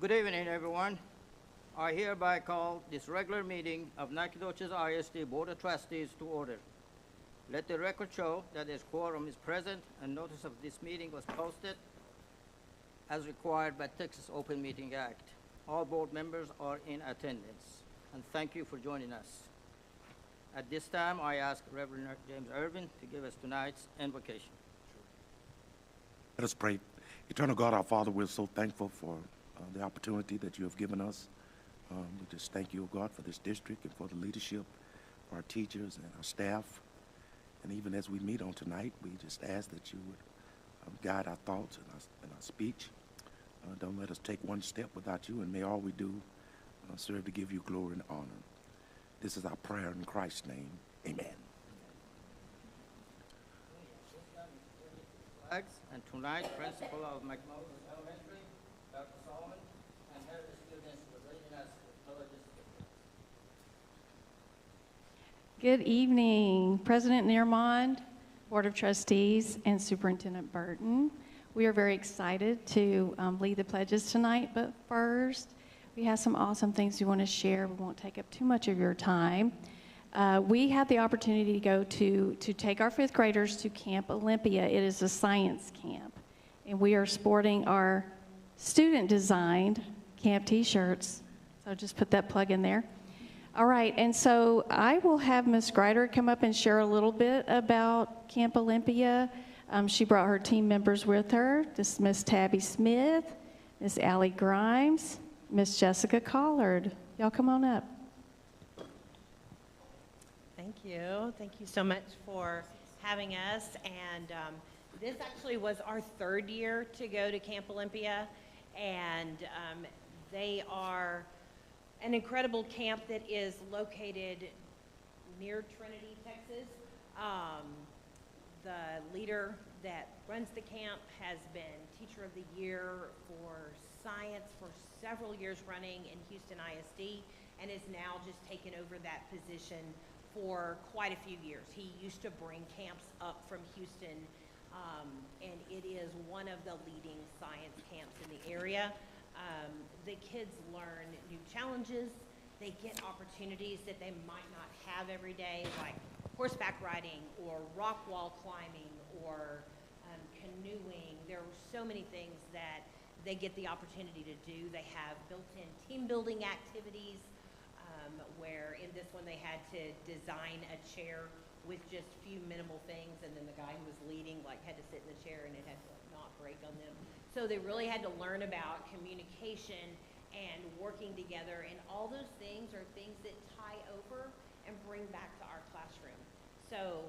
Good evening, everyone. I hereby call this regular meeting of Nacogdoches ISD Board of Trustees to order. Let the record show that a quorum is present and notice of this meeting was posted as required by Texas Open Meeting Act. All board members are in attendance, and thank you for joining us. At this time, I ask Reverend James Irvin to give us tonight's invocation. Let us pray. Eternal God, our Father, we're so thankful for the opportunity that you have given us. We just thank you, God, for this district and for the leadership, for our teachers and our staff. And even as we meet on tonight, we just ask that you would guide our thoughts and our speech. Don't let us take one step without you, and may all we do serve to give you glory and honor. This is our prayer in Christ's name. Amen. Flags, and tonight, principal of McMullen Elementary, Dr. Solomon, and heritage students were leading us to pledges. Good evening, President Nearmond, Board of Trustees, and Superintendent Burton. We are very excited to lead the pledges tonight, but first, we have some awesome things we want to share. We won't take up too much of your time. We had the opportunity to go to take our fifth graders to Camp Olympia. It is a science camp, and we are sporting our student-designed camp t-shirts. So just put that plug in there. All right, and so I will have Ms. Greider come up and share a little bit about Camp Olympia. She brought her team members with her. This is Miss Tabby Smith, Miss Allie Grimes, Miss Jessica Collard. Y'all come on up. Thank you. Thank you so much for having us. And this actually was our third year to go to Camp Olympia. And they are an incredible camp that is located near Trinity, Texas. The leader that runs the camp has been Teacher of the Year for Science for several years running in Houston ISD, and is now just taken over that position for quite a few years. He used to bring camps up from Houston, and it is one of the leading science camps in the area. The kids learn new challenges. They get opportunities that they might not have every day, like horseback riding or rock wall climbing or canoeing. There are so many things that they get the opportunity to do. They have built-in team building activities, where in this one they had to design a chair with just a few minimal things, and then the guy who was leading had to sit in the chair and it had to not break on them. So they really had to learn about communication and working together, and all those things are things that tie over and bring back to our classroom. So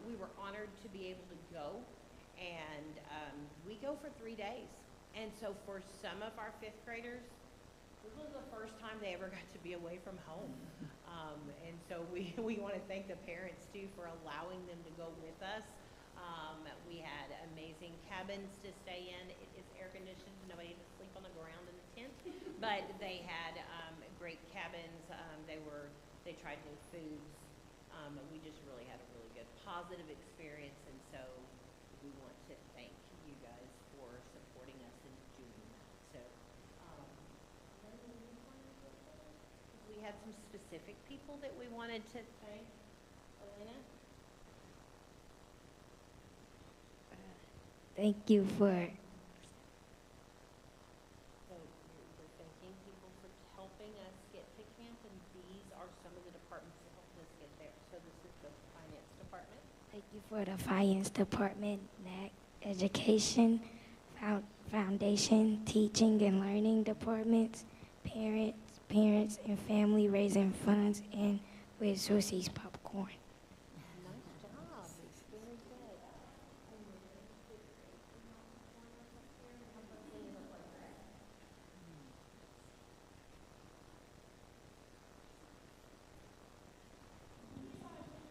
we were honored to be able to go, and we go for 3 days. And so for some of our fifth graders, this was the first time they ever got to be away from home. And so we want to thank the parents too for allowing them to go with us. We had amazing cabins to stay in. It is air conditioned. Nobody had to sleep on the ground in the tent, but they had great cabins. They tried new foods. We just really had a really good positive experience, and so we want to thank you guys for supporting us in doing that. So we had some specific people that we wanted to thank. Elena? Thank you for. So we're thanking people for helping us get to camp, and these are some of the departments that helped us get there. So this is the finance department. Thank you for the finance department, NAC, education, foundation, teaching and learning departments, parents and family raising funds, and with Trustees popcorn. Nice job.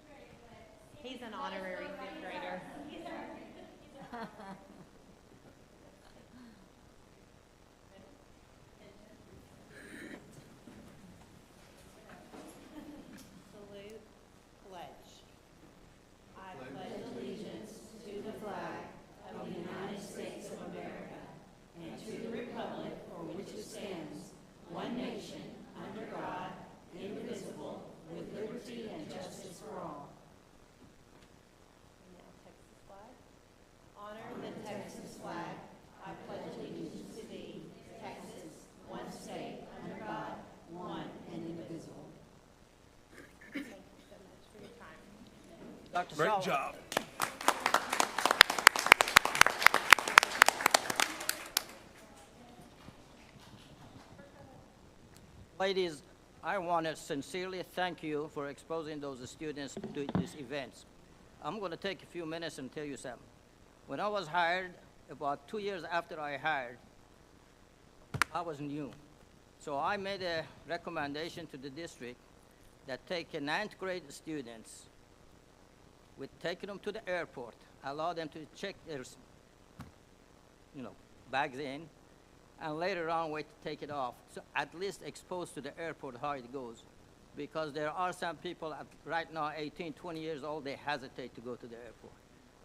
Very good. He's an honorary fifth grader. Salute, pledge. I pledge allegiance to the flag of the United States of America and to the republic for which it Dr. Great Solomon. job. Ladies, I want to sincerely thank you for exposing those students to these events. I'm going to take a few minutes and tell you something. When I was hired, about 2 years after I hired, I was new. So I made a recommendation to the district that take ninth grade students, with taking them to the airport, allow them to check their, bags in, and later on wait to take it off. So at least exposed to the airport how it goes. Because there are some people right now, 18, 20 years old, they hesitate to go to the airport.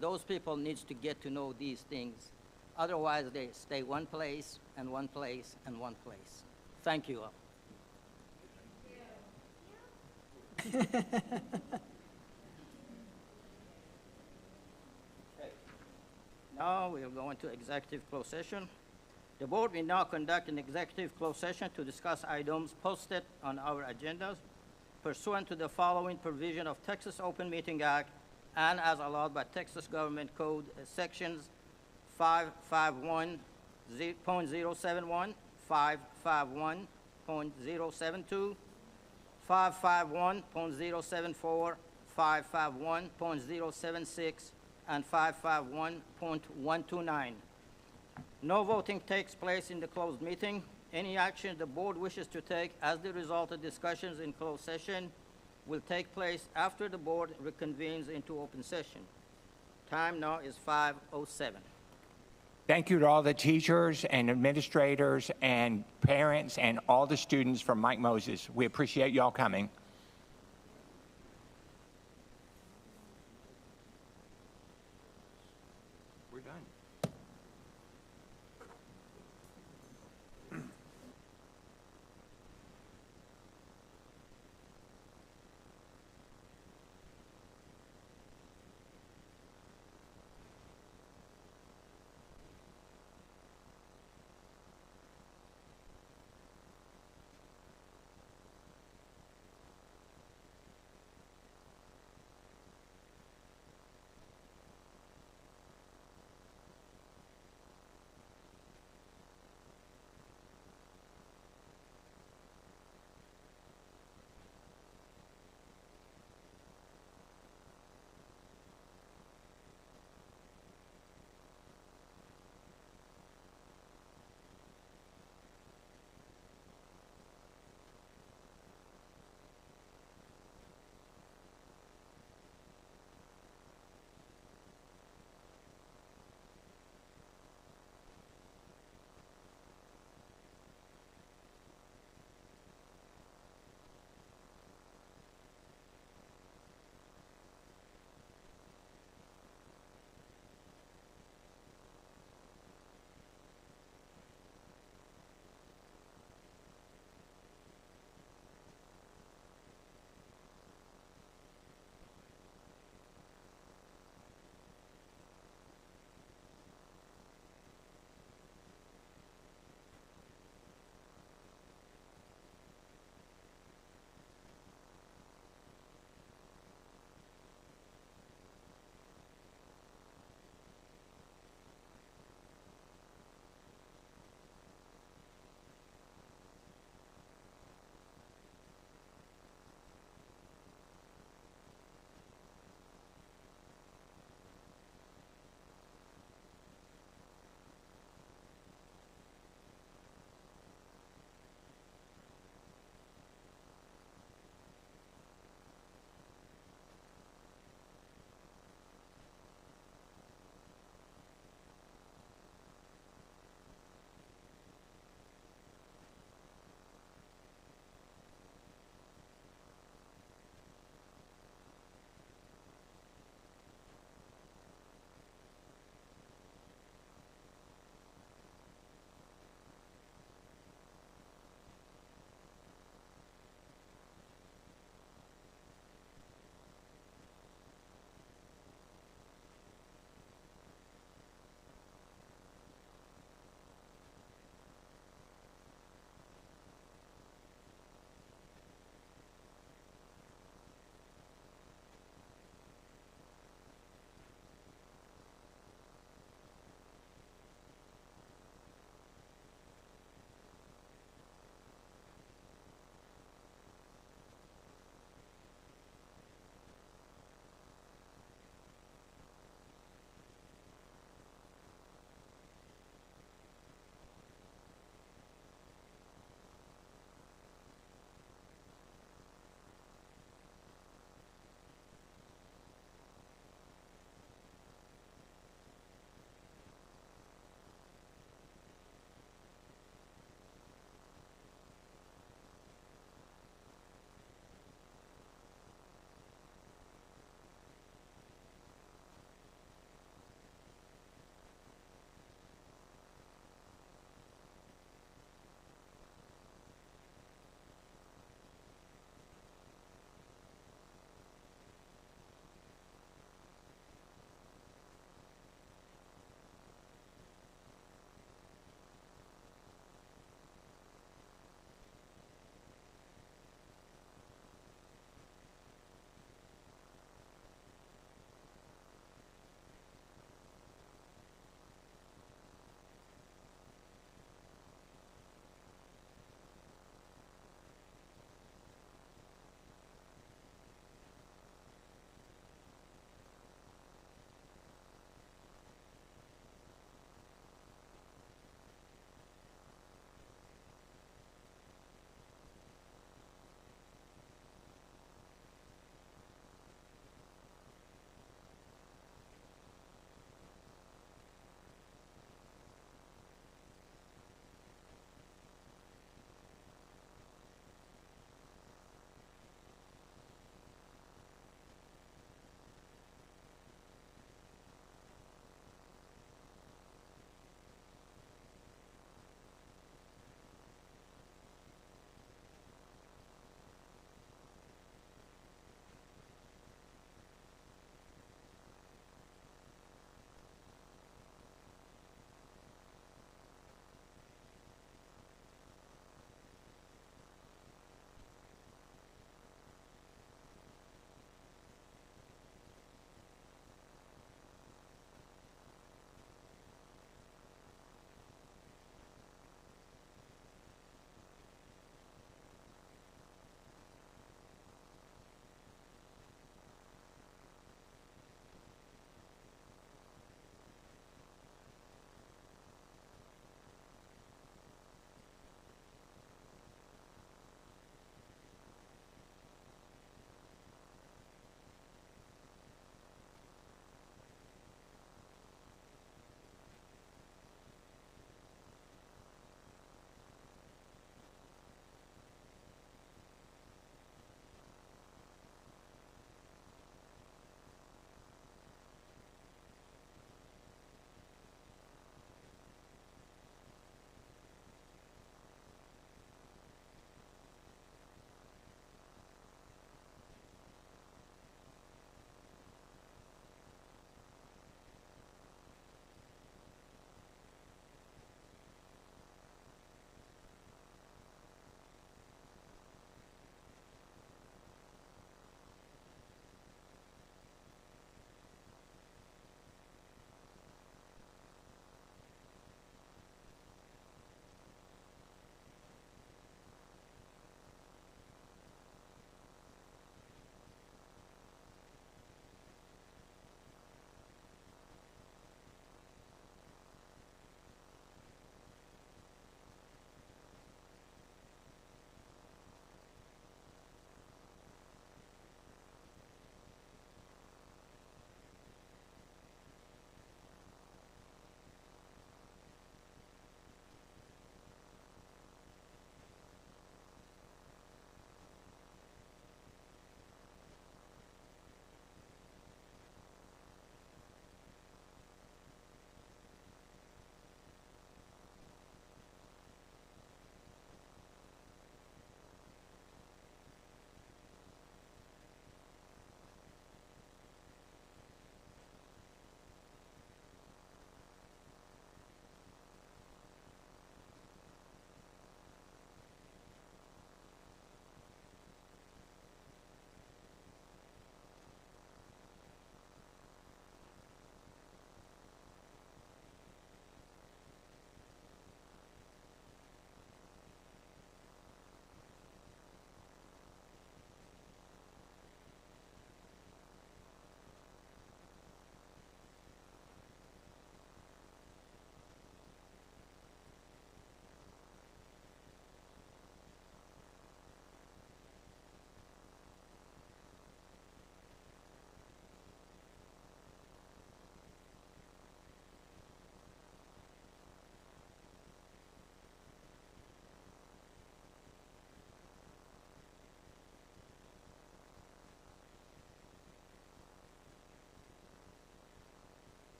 Those people needs to get to know these things. Otherwise, they stay one place and one place and one place. Thank you all. Now we are going to executive closed session. The board will now conduct an executive closed session to discuss items posted on our agendas pursuant to the following provision of Texas Open Meeting Act and as allowed by Texas Government Code sections 551.071, 551.072, 551.074, 551.076, and 551.129. No voting takes place in the closed meeting. Any action the board wishes to take as the result of discussions in closed session will take place after the board reconvenes into open session. Time now is 5:07. Thank you to all the teachers and administrators and parents and all the students from Mike Moses. We appreciate you all coming. We're done.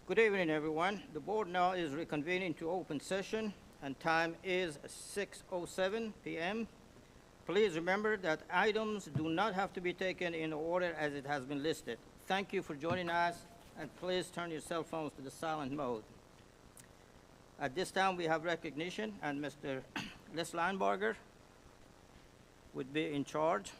Good evening, everyone. The board now is reconvening to open session, and time is 6:07 p.m. Please remember that items do not have to be taken in order as it has been listed. Thank you for joining us, and please turn your cell phones to the silent mode. At this time, we have recognition, and Mr. Les Linebarger would be in charge.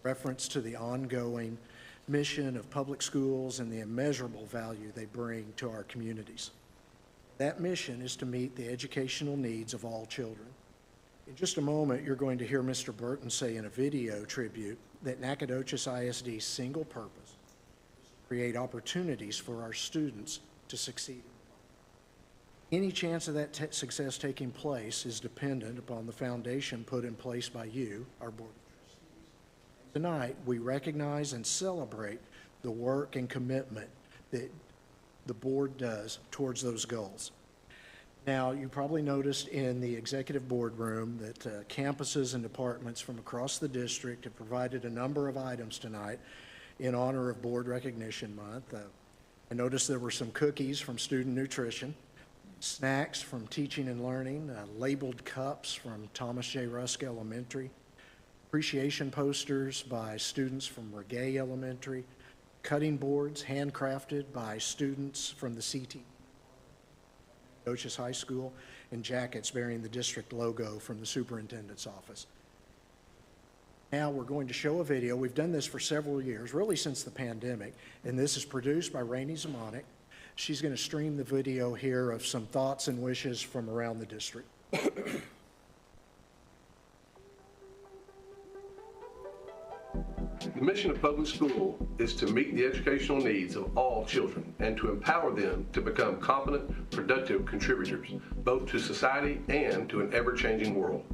Reference to the ongoing mission of public schools and the immeasurable value they bring to our communities. That mission is to meet the educational needs of all children. In just a moment, you're going to hear Mr. Burton say in a video tribute that Nacogdoches ISD's single purpose is to create opportunities for our students to succeed. Any chance of that success taking place is dependent upon the foundation put in place by you, our board. Tonight, we recognize and celebrate the work and commitment that the board does towards those goals. Now, you probably noticed in the executive boardroom that campuses and departments from across the district have provided a number of items tonight in honor of Board Recognition Month. I noticed there were some cookies from Student Nutrition, snacks from Teaching and Learning, labeled cups from Thomas J. Rusk Elementary, appreciation posters by students from Regay Elementary, cutting boards handcrafted by students from the CT, Nacogdoches High School, and jackets bearing the district logo from the superintendent's office. Now we're going to show a video. We've done this for several years, really since the pandemic, and this is produced by Rainey Zamanek. She's going to stream the video here of some thoughts and wishes from around the district. The mission of public school is to meet the educational needs of all children and to empower them to become competent, productive contributors, both to society and to an ever-changing world.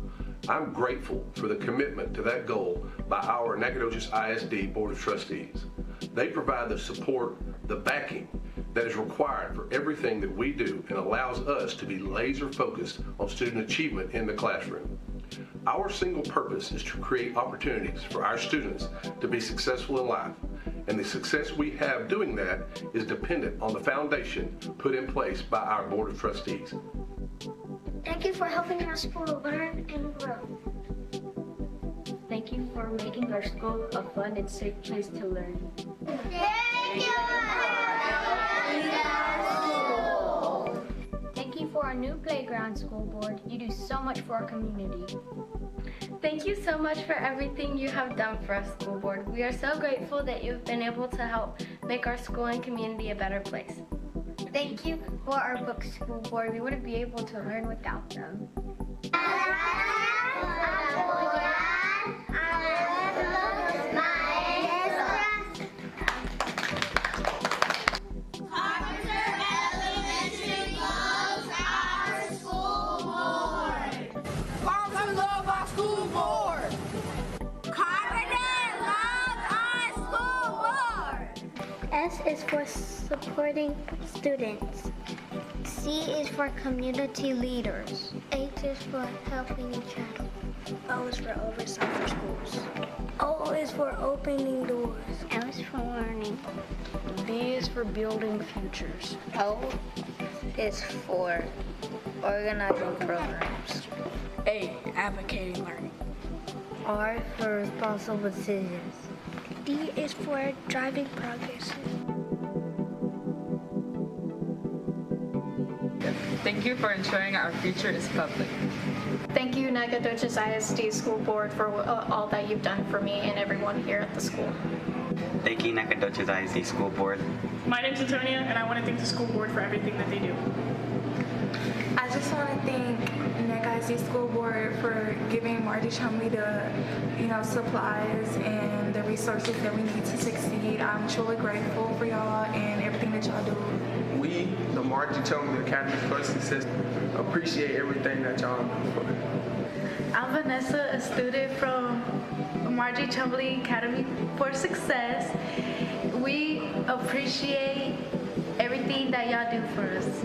I'm grateful for the commitment to that goal by our Nacogdoches ISD Board of Trustees. They provide the support, the backing that is required for everything that we do and allows us to be laser focused on student achievement in the classroom. Our single purpose is to create opportunities for our students to be successful in life, and the success we have doing that is dependent on the foundation put in place by our Board of Trustees. Thank you for helping our school learn and grow. Thank you for making our school a fun and safe place to learn. Thank you for helping our school. Thank you for our new playground, school board. You do so much for our community. Thank you so much for everything you have done for us, school board. We are so grateful that you've been able to help make our school and community a better place. Thank you for our books, school board. We wouldn't be able to learn without them. S is for supporting students. C is for community leaders. H is for helping each other. O is for oversight for schools. O is for opening doors. L is for learning. B is for building futures. O is for organizing programs. A, advocating learning. R for responsible decisions. D is for driving progress. Thank you for ensuring our future is public. Thank you, Nacogdoches ISD School Board, for all that you've done for me and everyone here at the school. Thank you, Nacogdoches ISD School Board. My name's Antonia, and I want to thank the school board for everything that they do. As just want to thank Neck ISD School Board for giving Marty Chumley the, supplies and the resources that we need to succeed. I'm truly grateful for y'all and everything that y'all do. We, the Marty Chumley Academy Trustee System, appreciate everything that y'all do for us. I'm Vanessa, a student from Margie Chumley Academy for Success. We appreciate everything that y'all do for us.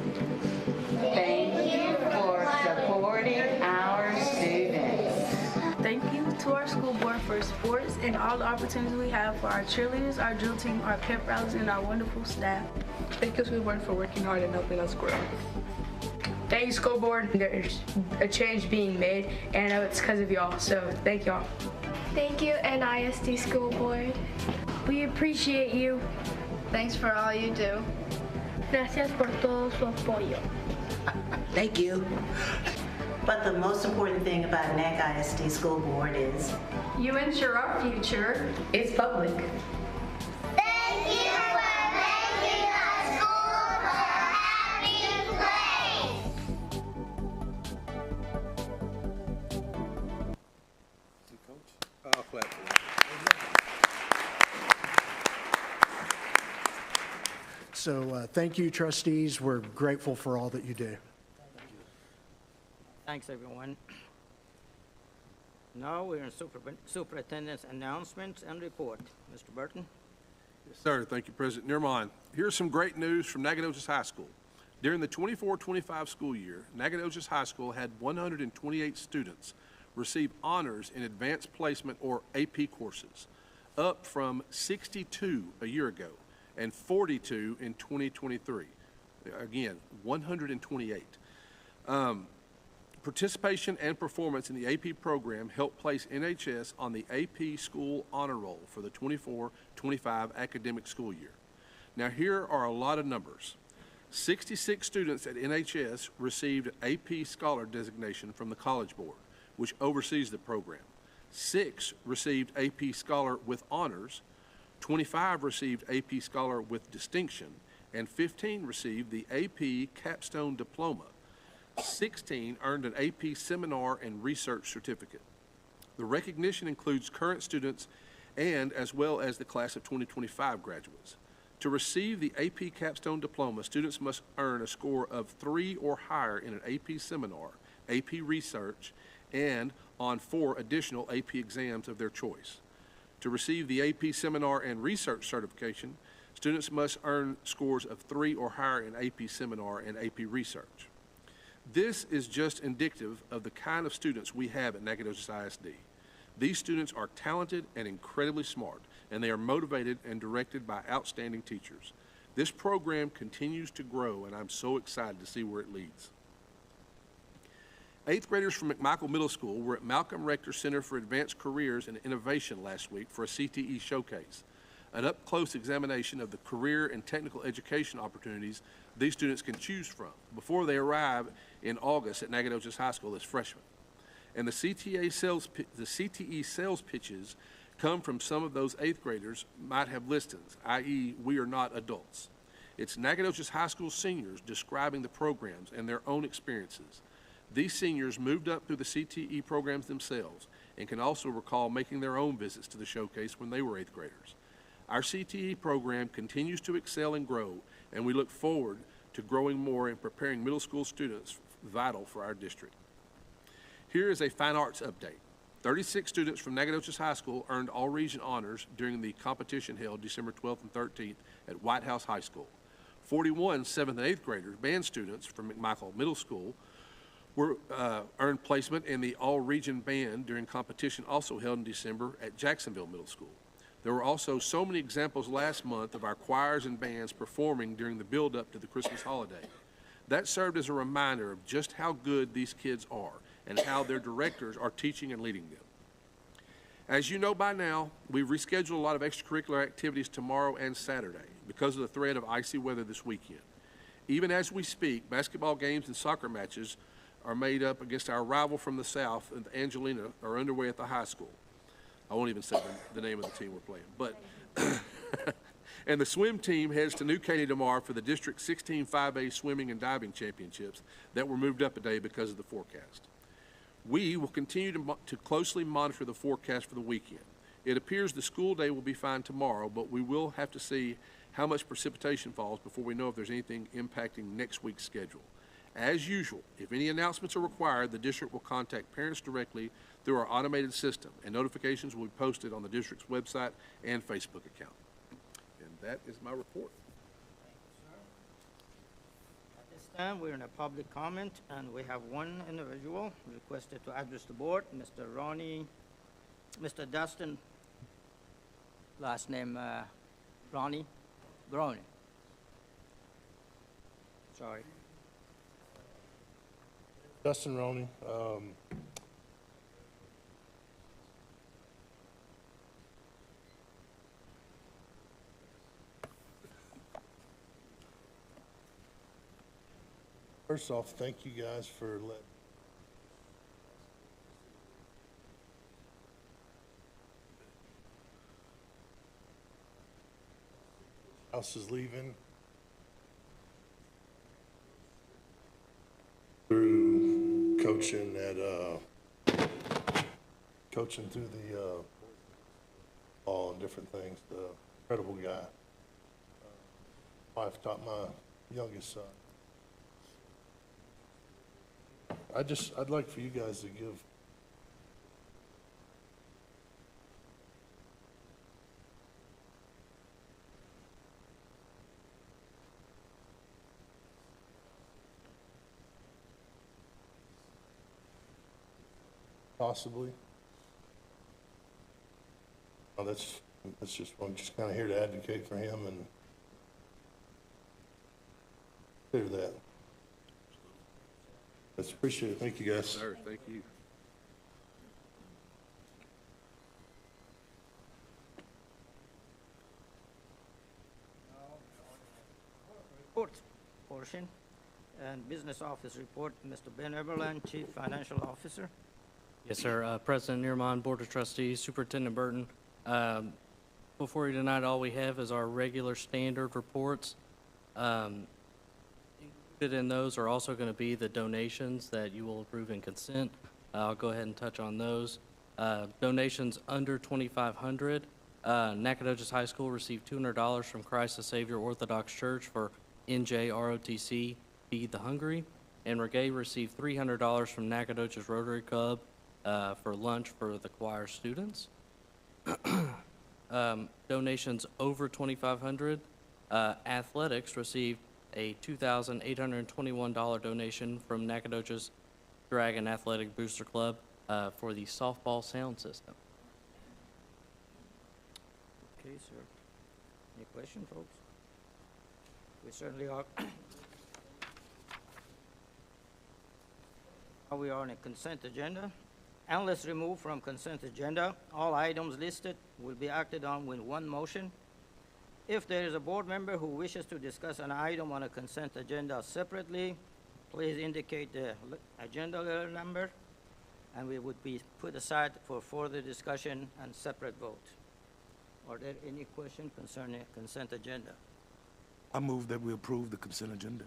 Thank you for supporting our students. Thank you to our school board for sports and all the opportunities we have for our cheerleaders, our drill team, our pep rallies, and our wonderful staff. Thank you, school board, for working hard and helping us grow. Thank you, school board. There's a change being made, and I know it's because of y'all, so thank y'all. Thank you, NISD School Board. We appreciate you. Thanks for all you do. Gracias por todo su apoyo. Thank you. But the most important thing about Neck ISD School Board is you ensure our future is public. Thank you for making our school a happy place. I'll clap for that. So thank you, trustees. We're grateful for all that you do. Thanks, everyone. Now we're in superintendent's announcements and report. Mr. Burton? Yes, sir. Thank you, President Nearmont. Here's some great news from Nacogdoches High School. During the 24-25 school year, Nacogdoches High School had 128 students receive honors in advanced placement or AP courses, up from 62 a year ago and 42 in 2023. Again, 128. Participation and performance in the AP program helped place NHS on the AP School Honor Roll for the 24-25 academic school year. Now here are a lot of numbers. 66 students at NHS received AP Scholar designation from the College Board, which oversees the program. 6 received AP Scholar with honors, 25 received AP Scholar with distinction, and 15 received the AP Capstone Diploma. 16 earned an AP Seminar and Research Certificate. The recognition includes current students and as well as the class of 2025 graduates. To receive the AP Capstone Diploma, students must earn a score of 3 or higher in an AP Seminar, AP Research, and on 4 additional AP exams of their choice. To receive the AP Seminar and Research certification, students must earn scores of 3 or higher in AP Seminar and AP Research. This is just indicative of the kind of students we have at Nacogdoches ISD. These students are talented and incredibly smart, and they are motivated and directed by outstanding teachers. This program continues to grow, and I'm so excited to see where it leads. 8th graders from McMichael Middle School were at Malcolm Rector Center for Advanced Careers and Innovation last week for a CTE showcase, an up-close examination of the career and technical education opportunities these students can choose from before they arrive in August at Nacogdoches High School as freshmen. And the CTE sales pitches come from some of those 8th graders might have listings, i.e. we are not adults. It's Nacogdoches High School seniors describing the programs and their own experiences. These seniors moved up through the CTE programs themselves and can also recall making their own visits to the showcase when they were 8th graders. Our CTE program continues to excel and grow, and we look forward to growing more and preparing middle school students vital for our district. Here is a fine arts update. 36 students from Nacogdoches High School earned all-region honors during the competition held December 12th and 13th at White House High School. 41 7th and 8th graders, band students from McMichael Middle School, earned placement in the all-region band during competition also held in December at Jacksonville Middle School. There were also so many examples last month of our choirs and bands performing during the build-up to the Christmas holiday. That served as a reminder of just how good these kids are and how their directors are teaching and leading them. As you know by now, we've rescheduled a lot of extracurricular activities tomorrow and Saturday because of the threat of icy weather this weekend. Even as we speak, basketball games and soccer matches are made up against our rival from the south, and Angelina, are underway at the high school. I won't even say the name of the team we're playing. But And the swim team heads to New Caney tomorrow for the District 16 5A Swimming and Diving Championships that were moved up a day because of the forecast. We will continue to closely monitor the forecast for the weekend. It appears the school day will be fine tomorrow, but we will have to see how much precipitation falls before we know if there's anything impacting next week's schedule. As usual, if any announcements are required, the district will contact parents directly through our automated system, and notifications will be posted on the district's website and Facebook account. And that is my report. At this time, we're in a public comment, and we have one individual requested to address the board, Mr. Dustin, last name Ronnie Browning. Sorry. Dustin Roney. First off, thank you guys for letting house is leaving through coaching through the ball and different things. The incredible guy. Wife taught my youngest son. I'd like for you guys to give possibly. Oh, I'm just kind of here to advocate for him and clear that. Let's appreciate it. Thank you, guys. Sir, thank you. Report portion and business office report, Mr. Ben Eberlein, Chief Financial Officer. Yes, sir. President Nearmond, Board of Trustees, Superintendent Burton. Before you tonight, all we have is our regular standard reports. Included in those are also going to be the donations that you will approve in consent. I'll go ahead and touch on those. Donations under $2,500. Nacogdoches High School received $200 from Christ the Savior Orthodox Church for NJROTC Feed the Hungry. And Reggae received $300 from Nacogdoches Rotary Club for lunch for the choir students. Donations over $2,500. Athletics received a $2,821 donation from Nacogdoches Dragon Athletic Booster Club for the softball sound system. Okay, sir. Any questions, folks? We certainly are. We are on a consent agenda. Unless removed from consent agenda, all items listed will be acted on with one motion. If there is a board member who wishes to discuss an item on a consent agenda separately, please indicate the agenda number, and we would be put aside for further discussion and separate vote. Are there any questions concerning consent agenda? I move that we approve the consent agenda.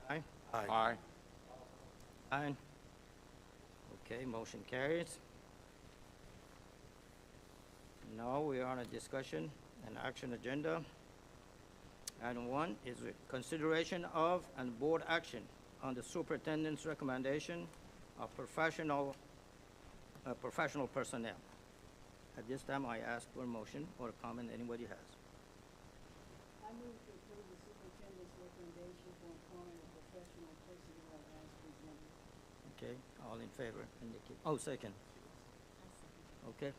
Aye? Aye. Aye. Aye. Okay, motion carries. Now we are on a discussion and action agenda. Item 1 is consideration of and board action on the superintendent's recommendation of professional personnel. At this time, I ask for a motion or a comment anybody has. I move to approve the superintendent's recommendation for employment of professional personnel as presented. Okay, all in favor, indicate. Oh, second. Okay.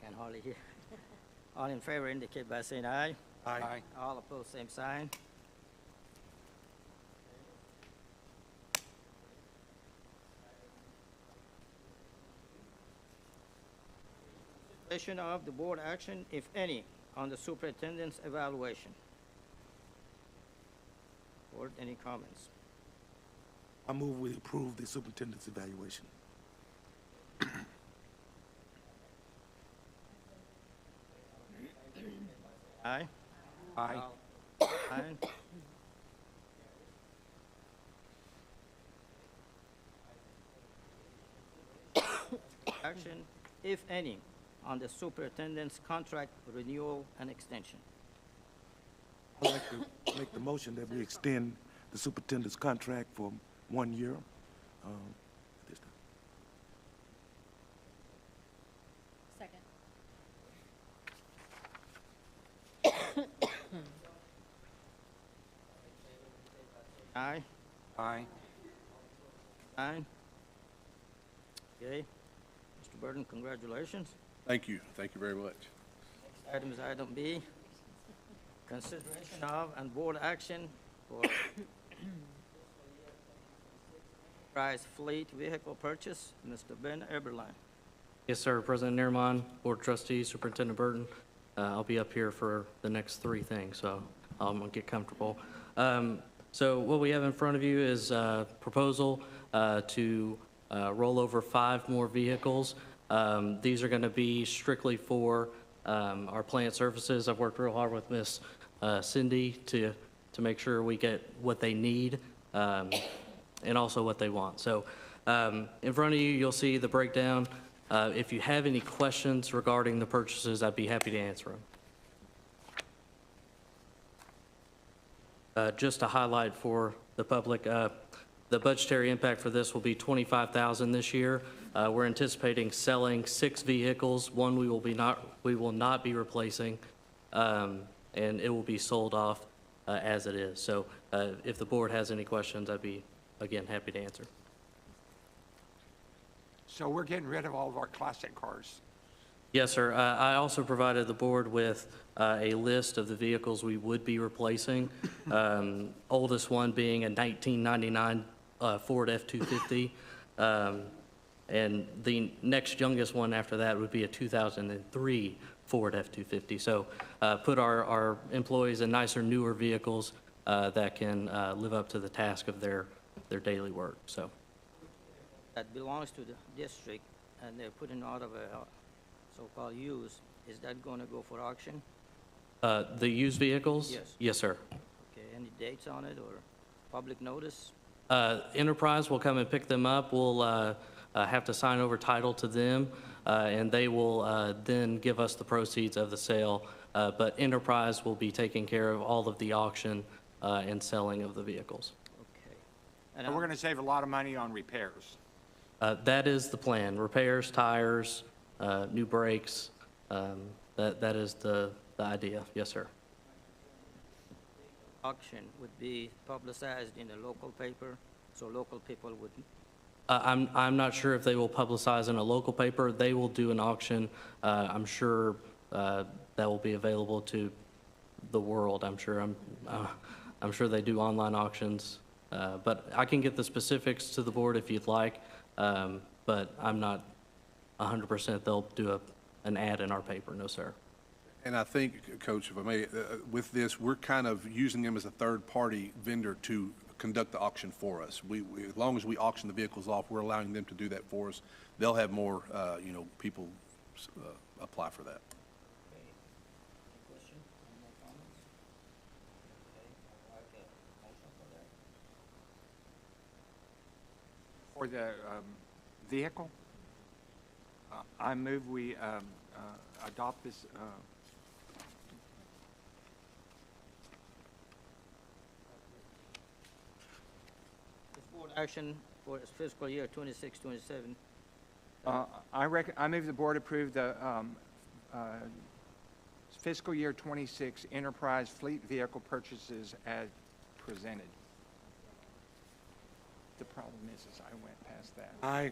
Can hardly hear. All in favor indicate by saying aye. Aye. All opposed, same sign. Consideration of the board action, if any, on the superintendent's evaluation. Board, any comments? I move we approve the superintendent's evaluation. Aye. Aye. Aye. Action, if any, on the superintendent's contract renewal and extension. I'd like to make the motion that we extend the superintendent's contract for 1 year. This time. Second. Aye. Aye. Aye. Okay. Mr. Burton, congratulations. Thank you. Thank you very much. Item is item B, consideration of and board action for prize fleet vehicle purchase. Mr. Ben Eberlein. Yes, sir. President Nerman, Board of Trustees, Superintendent Burton. I'll be up here for the next three things, so I'm going to get comfortable. So what we have in front of you is a proposal to roll over 5 more vehicles. These are going to be strictly for our plant services. I've worked real hard with Miss Cindy to make sure we get what they need and also what they want. So in front of you, you'll see the breakdown. If you have any questions regarding the purchases, I'd be happy to answer them. Just to highlight for the public, the budgetary impact for this will be $25,000 this year. We're anticipating selling 6 vehicles. One we will not be replacing, and it will be sold off as it is. So if the board has any questions, I'd be, again, happy to answer. So we're getting rid of all of our classic cars. Yes, sir. I also provided the board with a list of the vehicles we would be replacing. Oldest one being a 1999 Ford F-250. And the next youngest one after that would be a 2003 Ford F-250. So put our employees in nicer, newer vehicles that can live up to the task of their daily work. So That belongs to the district, and they're putting out of a so-called use. Is that going to go for auction? the used vehicles? Yes. Yes, sir. Okay, any dates on it or public notice? Enterprise will come and pick them up. We'll have to sign over title to them, and they will then give us the proceeds of the sale. But Enterprise will be taking care of all of the auction and selling of the vehicles. And we're going to save a lot of money on repairs. That is the plan. Repairs, tires, new brakes. That is the idea. Yes, sir. Auction would be publicized in the local paper, so local people would. I'm not sure if they will publicize in a local paper. They will do an auction. I'm sure that will be available to the world. I'm sure they do online auctions. But I can get the specifics to the board if you'd like. But I'm not 100% they'll do an ad in our paper. No, sir. And I think, Coach, if I may, with this, we're kind of using them as a third-party vendor to conduct the auction for us. We, as long as we auction the vehicles off, we're allowing them to do that for us. They'll have more, people apply for that. For the vehicle, I move we adopt this. This board action for fiscal year 26-27. I move the board approve the fiscal year 26 enterprise fleet vehicle purchases as presented. The problem is I went past that. Aye.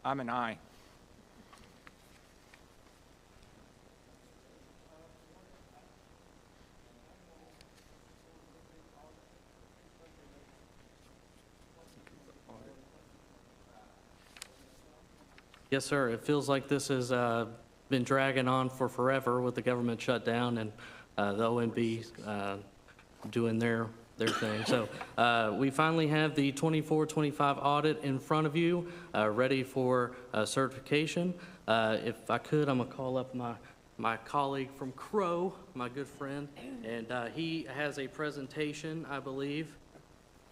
I'm an aye. Yes, sir. It feels like this has been dragging on for forever with the government shutdown and the OMB doing their their thing. So we finally have the 24-25 audit in front of you, ready for certification. If I could, I'm gonna call up my colleague from Crow, my good friend, and he has a presentation, I believe,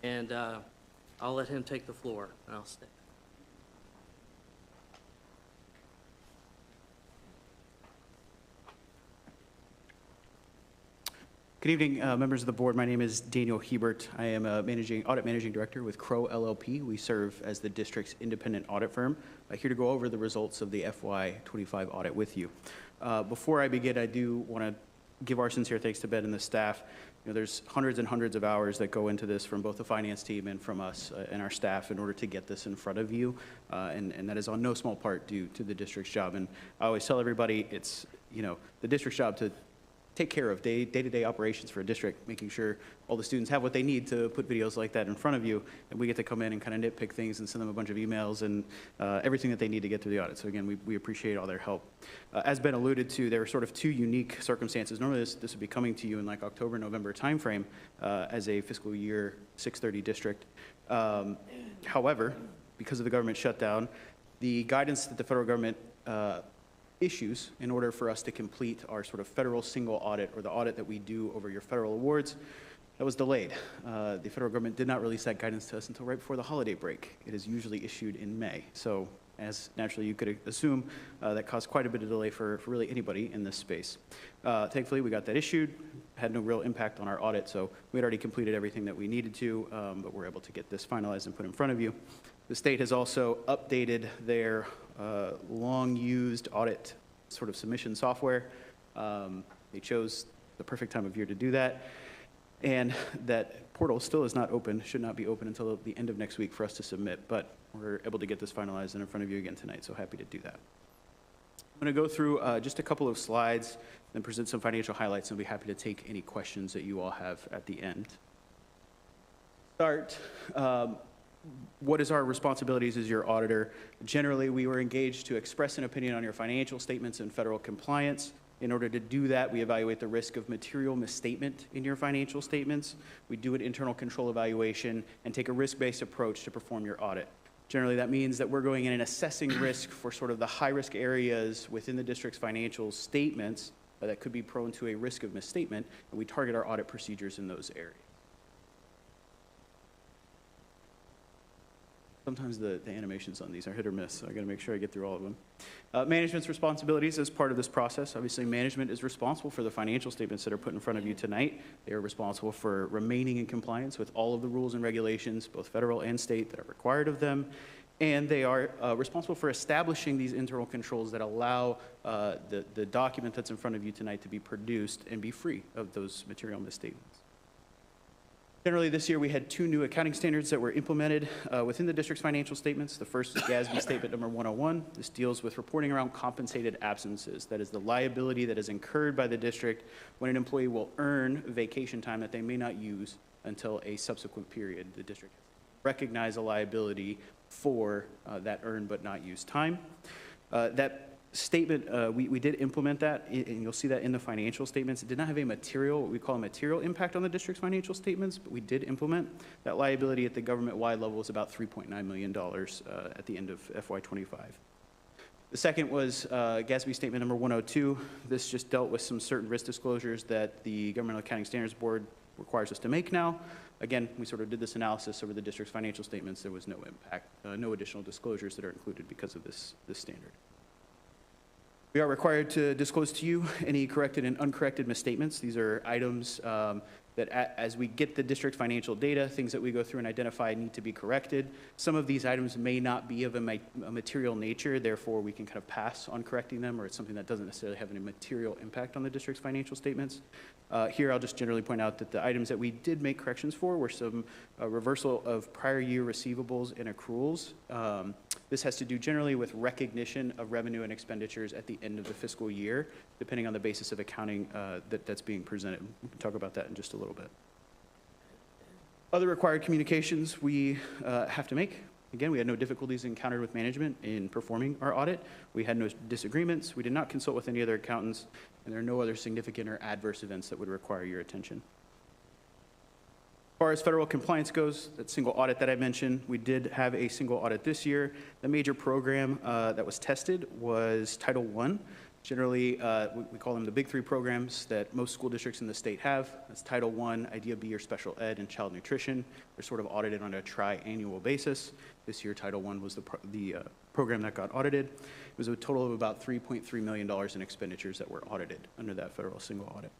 and I'll let him take the floor, and I'll stay. Good evening, members of the board. My name is Daniel Hebert. I am a audit managing director with Crow LLP. We serve as the district's independent audit firm. Here to go over the results of the FY25 audit with you. Before I begin, I do want to give our sincere thanks to Ben and the staff. You know, there's hundreds and hundreds of hours that go into this from both the finance team and from us and our staff in order to get this in front of you, and that is on no small part due to the district's job. And I always tell everybody it's, you know, the district's job to take care of day-to-day operations for a district, making sure all the students have what they need to put videos like that in front of you, and we get to come in and kind of nitpick things and send them a bunch of emails and everything that they need to get through the audit. So again, we appreciate all their help. As Ben alluded to, there are sort of two unique circumstances. Normally this would be coming to you in like October, November timeframe as a fiscal year 630 district. However, because of the government shutdown, the guidance that the federal government issues in order for us to complete our sort of federal single audit, or the audit that we do over your federal awards, that was delayed. The federal government did not release that guidance to us until right before the holiday break. It is usually issued in May. So as naturally you could assume, that caused quite a bit of delay for really anybody in this space. Thankfully, we got that issued, had no real impact on our audit, so we had already completed everything that we needed to, but we're able to get this finalized and put in front of you. The state has also updated their long-used audit sort of submission software. They chose the perfect time of year to do that. And that portal still is not open, should not be open until the end of next week for us to submit, but we're able to get this finalized and in front of you again tonight, so happy to do that. I'm going to go through just a couple of slides and present some financial highlights, and I'll be happy to take any questions that you all have at the end. Start. What is our responsibilities as your auditor? Generally, we were engaged to express an opinion on your financial statements and federal compliance. In order to do that, we evaluate the risk of material misstatement in your financial statements. We do an internal control evaluation and take a risk-based approach to perform your audit. Generally, that means that we're going in and assessing risk for sort of the high-risk areas within the district's financial statements that could be prone to a risk of misstatement, and we target our audit procedures in those areas. Sometimes the animations on these are hit or miss, so I got to make sure I get through all of them. Management's responsibilities as part of this process. Obviously, management is responsible for the financial statements that are put in front of you tonight. They are responsible for remaining in compliance with all of the rules and regulations, both federal and state, that are required of them. And they are responsible for establishing these internal controls that allow the document that's in front of you tonight to be produced and be free of those material misstatements. Generally, this year we had two new accounting standards that were implemented within the district's financial statements. The first is GASB Statement Number 101. This deals with reporting around compensated absences. That is the liability that is incurred by the district when an employee will earn vacation time that they may not use until a subsequent period. The district recognizes a liability for that earned but not used time. That statement, we did implement that, and you'll see that in the financial statements. It did not have a material, what we call a material impact on the district's financial statements, but we did implement that liability at the government-wide level was about $3.9 million at the end of FY25. The second was GASB Statement Number 102. This just dealt with some certain risk disclosures that the Governmental Accounting Standards Board requires us to make now. Again, we sort of did this analysis over the district's financial statements. There was no impact, no additional disclosures that are included because of this standard. We are required to disclose to you any corrected and uncorrected misstatements. These are items that as we get the district financial data, things that we go through and identify need to be corrected. Some of these items may not be of a material nature, therefore we can kind of pass on correcting them, or it's something that doesn't necessarily have any material impact on the district's financial statements. Here I'll just generally point out that the items that we did make corrections for were some reversal of prior year receivables and accruals. This has to do generally with recognition of revenue and expenditures at the end of the fiscal year, depending on the basis of accounting that's being presented. We can talk about that in just a little bit. Other required communications we have to make. Again, we had no difficulties encountered with management in performing our audit. We had no disagreements. We did not consult with any other accountants, and there are no other significant or adverse events that would require your attention. far as federal compliance goes, that single audit that I mentioned, we did have a single audit this year. The major program that was tested was Title I. Generally, we call them the big three programs that most school districts in the state have. That's Title I, Idea B or Special Ed, and Child Nutrition. They're sort of audited on a tri-annual basis. This year, Title I was the program that got audited. It was a total of about $3.3 million in expenditures that were audited under that federal single audit.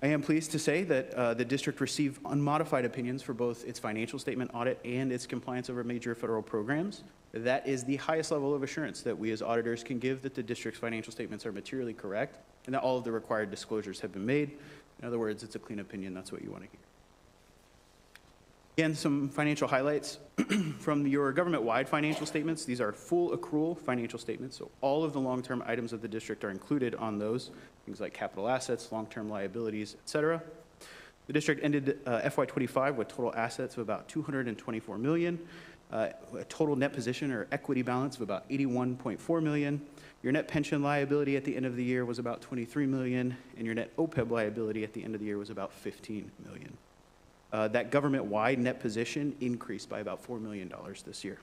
I am pleased to say that the district received unmodified opinions for both its financial statement audit and its compliance over major federal programs. That is the highest level of assurance that we as auditors can give that the district's financial statements are materially correct and that all of the required disclosures have been made. In other words, it's a clean opinion. That's what you want to hear. Again, some financial highlights from your government-wide financial statements. These are full accrual financial statements, so all of the long-term items of the district are included on those, things like capital assets, long-term liabilities, et cetera. The district ended FY25 with total assets of about $224 million, a total net position or equity balance of about $81.4 million. Your net pension liability at the end of the year was about $23 million, and your net OPEB liability at the end of the year was about $15 million. That government-wide net position increased by about $4 million this year.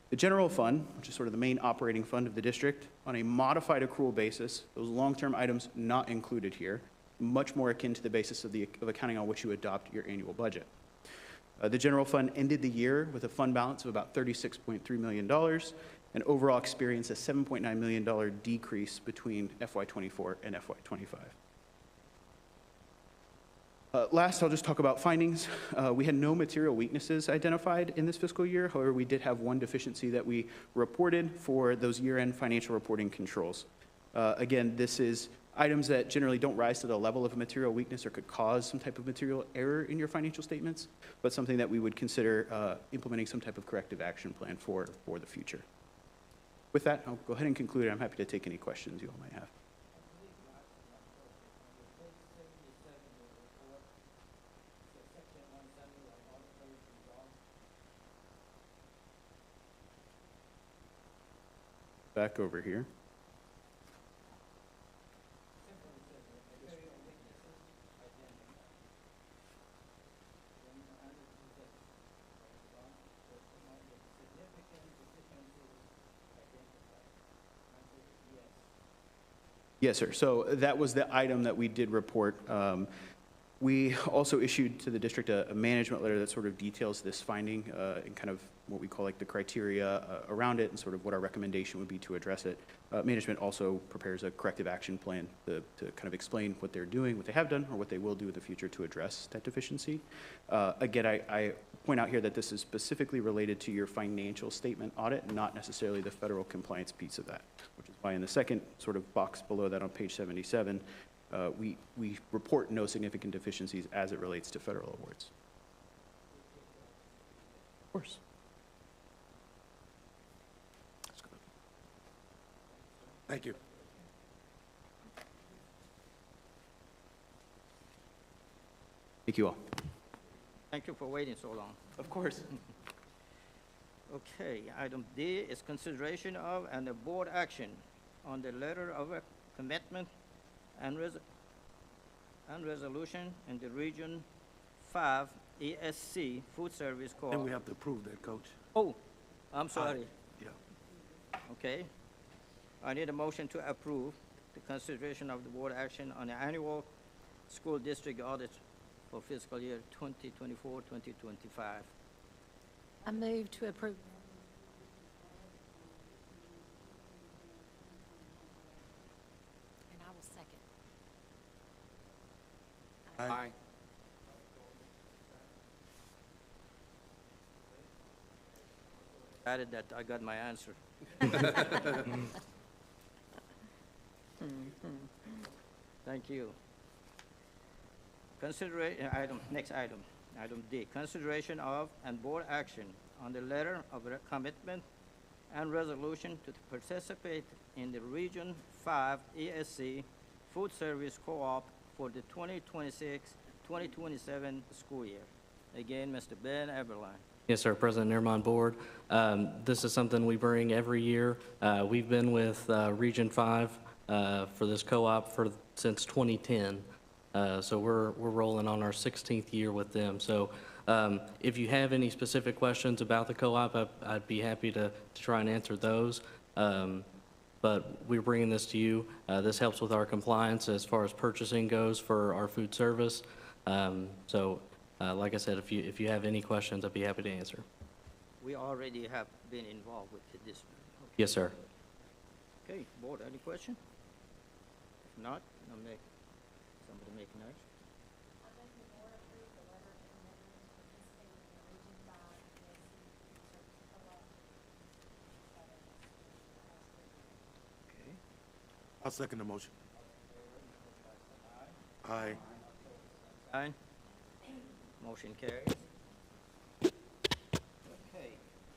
The general fund, which is sort of the main operating fund of the district, on a modified accrual basis, those long-term items not included here, much more akin to the basis of accounting on which you adopt your annual budget. The general fund ended the year with a fund balance of about $36.3 million and overall experienced a $7.9 million decrease between FY24 and FY25. Last, I'll just talk about findings. We had no material weaknesses identified in this fiscal year. However, we did have one deficiency that we reported for those year-end financial reporting controls. Again, this is items that generally don't rise to the level of a material weakness or could cause some type of material error in your financial statements, but something that we would consider implementing some type of corrective action plan for the future. With that, I'll go ahead and conclude. I'm happy to take any questions you all might have. Back over here. Yes, sir. So that was the item that we did report. We also issued to the district a management letter that sort of details this finding and kind of what we call like the criteria around it and sort of what our recommendation would be to address it. Management also prepares a corrective action plan to kind of explain what they're doing, what they have done, or what they will do in the future to address that deficiency. Again, I point out here that this is specifically related to your financial statement audit, not necessarily the federal compliance piece of that, which is why in the second sort of box below that on page 77, we report no significant deficiencies as it relates to federal awards. Of course. Thank you. Thank you all. Thank you for waiting so long. Of course. Okay, item D is consideration of and the board action on the letter of commitment and resolution in the Region 5 ESC Food Service Co-op. And we have to approve that, Coach. Oh, I'm sorry. Yeah. Okay. I need a motion to approve the consideration of the board action on the annual school district audit for fiscal year 2024-2025. I move to approve. And I will second. Aye. Added that I got my answer. Thank you. Next item, item D, consideration of and board action on the letter of commitment and resolution to participate in the Region 5 ESC Food Service Co-op for the 2026-2027 school year. Again, Mr. Ben Eberline. Yes, sir, President Nearmont Board. This is something we bring every year. We've been with Region 5 for this co-op since 2010. So we're rolling on our 16th year with them. So if you have any specific questions about the co-op, I'd be happy to try and answer those. But we're bringing this to you. This helps with our compliance as far as purchasing goes for our food service. Like I said, if you have any questions, I'd be happy to answer. We already have been involved with the district. Yes, sir. Okay, board, any question? If not, somebody make a motion. Okay. I'll second the motion. Aye. Aye. Motion carries. Okay,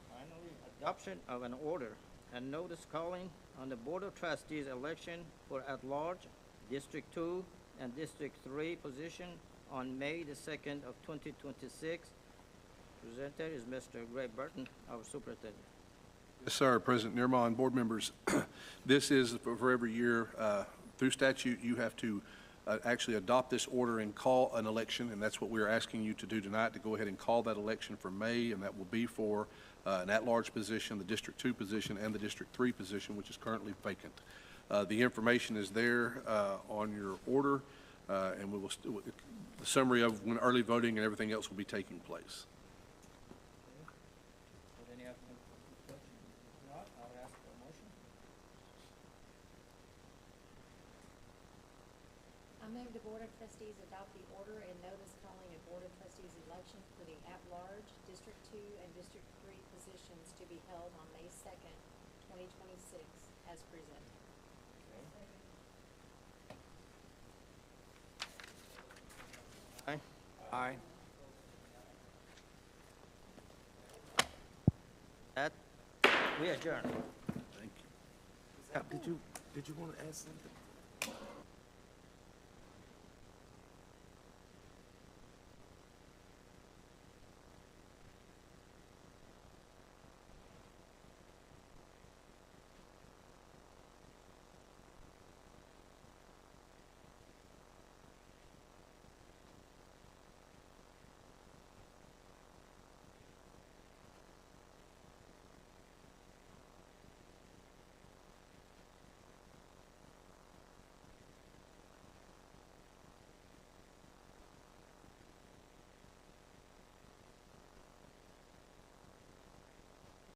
finally, adoption of an order and notice calling on the Board of Trustees election for at-large District 2 and District 3 position on May the 2nd of 2026. Presenter is Mr. Greg Burton, our superintendent. Yes, sir. President Nirma, board members, this is for every year. Through statute, you have to actually adopt this order and call an election, and that's what we're asking you to do tonight, to go ahead and call that election for May, and that will be for an at-large position, the District 2 position, and the District 3 position, which is currently vacant. The information is there on your order, and we will the summary of when early voting and everything else will be taking place. Would any of them have questions? If not, I'll ask for a motion. I move the Board of Trustees adopt the order and notice calling a Board of Trustees election for the at-large District 2 and District 3 positions to be held on May 2nd, 2026, as presented. Aye. Aye. That, we adjourn. Thank you. Did you want to add something?